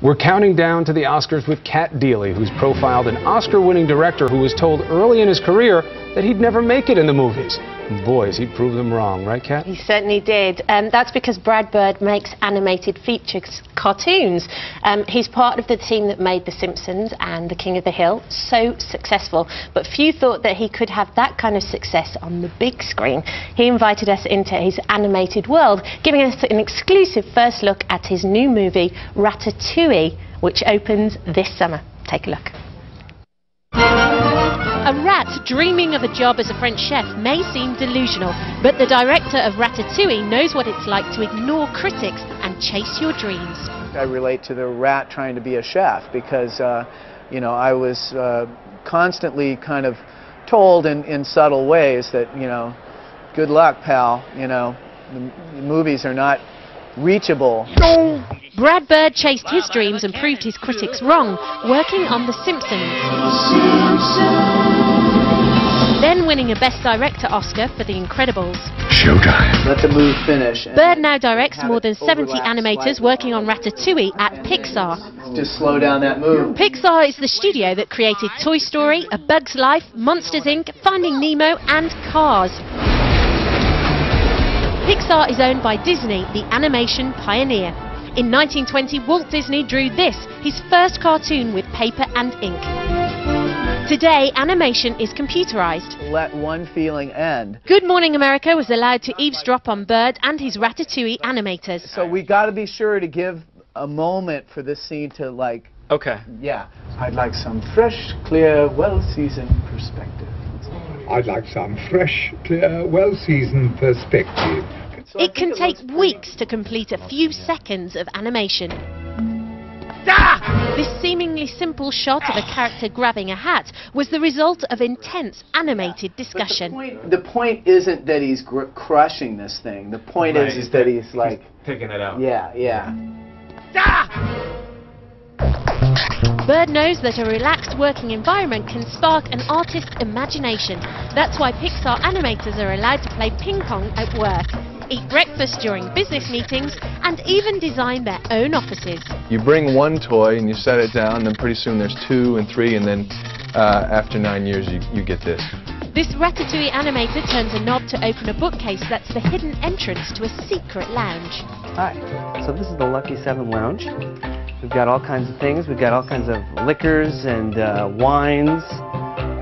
We're counting down to the Oscars with Cat Deeley, who's profiled an Oscar-winning director who was told early in his career that he'd never make it in the movies. Boys, he proved them wrong, right, Cat? He certainly did. That's because Brad Bird makes animated feature cartoons. He's part of the team that made The Simpsons and The King of the Hill. So successful. But few thought that he could have that kind of success on the big screen. He invited us into his animated world, giving us an exclusive first look at his new movie, Ratatouille, which opens this summer. Take a look. A rat dreaming of a job as a French chef may seem delusional, but the director of Ratatouille knows what it's like to ignore critics and chase your dreams. I relate to the rat trying to be a chef because, you know, I was constantly kind of told in subtle ways that, you know, good luck, pal, you know, the movies are not reachable. Brad Bird chased his dreams and proved his critics wrong, working on The Simpsons. Then winning a Best Director Oscar for The Incredibles. Showtime. Let the move finish. Bird now directs more than 70 animators working on Ratatouille at Pixar. Just slow down that move. Pixar is the studio that created Toy Story, A Bug's Life, Monsters Inc., Finding Nemo and Cars. Pixar is owned by Disney, the animation pioneer. In 1920, Walt Disney drew this, his first cartoon with paper and ink. Today, animation is computerized. Let one feeling end. Good Morning America was allowed to eavesdrop on Bird and his Ratatouille animators. So we got to be sure to give a moment for this scene to, like... Okay. Yeah. I'd like some fresh, clear, well-seasoned perspective. I'd like some fresh, clear, well-seasoned perspective. It can take weeks to complete a few seconds of animation. This seemingly simple shot of a character grabbing a hat was the result of intense animated discussion. But the point isn't that he's crushing this thing. The point is that he's like... picking it out. Yeah, yeah. Bird knows that a relaxed working environment can spark an artist's imagination. That's why Pixar animators are allowed to play ping pong at work, eat breakfast during business meetings, and even design their own offices. You bring one toy and you set it down, then pretty soon there's 2 and 3, and then after 9 years you get this. This Ratatouille animator turns a knob to open a bookcase that's the hidden entrance to a secret lounge. Hi, so this is the Lucky 7 Lounge. We've got all kinds of things. We've got all kinds of liquors and wines.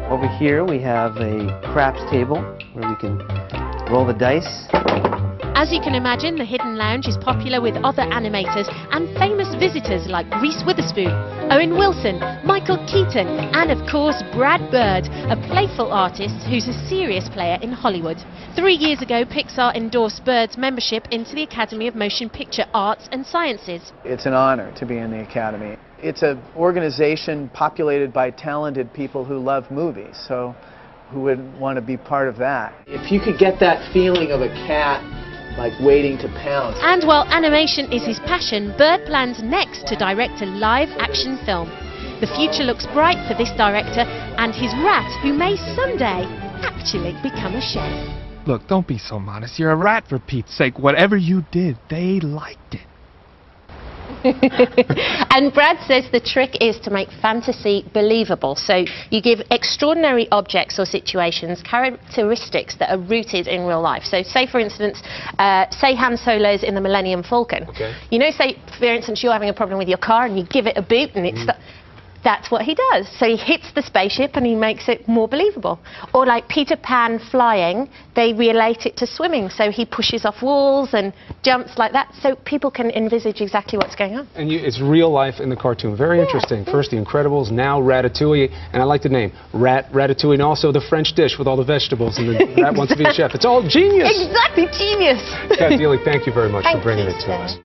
Over here we have a craps table where we can roll the dice. As you can imagine, the Hidden Lounge is popular with other animators and famous visitors like Reese Witherspoon, Owen Wilson, Michael Keaton, and of course Brad Bird, a playful artist who's a serious player in Hollywood. 3 years ago, Pixar endorsed Bird's membership into the Academy of Motion Picture Arts and Sciences. It's an honor to be in the Academy. It's an organization populated by talented people who love movies, so who would want to be part of that? If you could get that feeling of a cat like waiting to pounce. And while animation is his passion, Bird plans next to direct a live-action film. The future looks bright for this director and his rat, who may someday actually become a chef. Look, don't be so modest. You're a rat, for Pete's sake. Whatever you did, they liked it. And Brad says the trick is to make fantasy believable. So you give extraordinary objects or situations characteristics that are rooted in real life. So say, for instance, say Han Solo's in the Millennium Falcon. Okay. You know, say, for instance, you're having a problem with your car and you give it a boot and it's... That's what he does. So he hits the spaceship and he makes it more believable. Or like Peter Pan flying, they relate it to swimming. So he pushes off walls and jumps like that. So people can envisage exactly what's going on. And it's real life in the cartoon. Very interesting. First The Incredibles, now Ratatouille. And I like the name, Ratatouille, and also the French dish with all the vegetables. And the rat wants to be a chef. It's all genius. Exactly, genius. Cat Deeley, thank you very much for bringing it to us.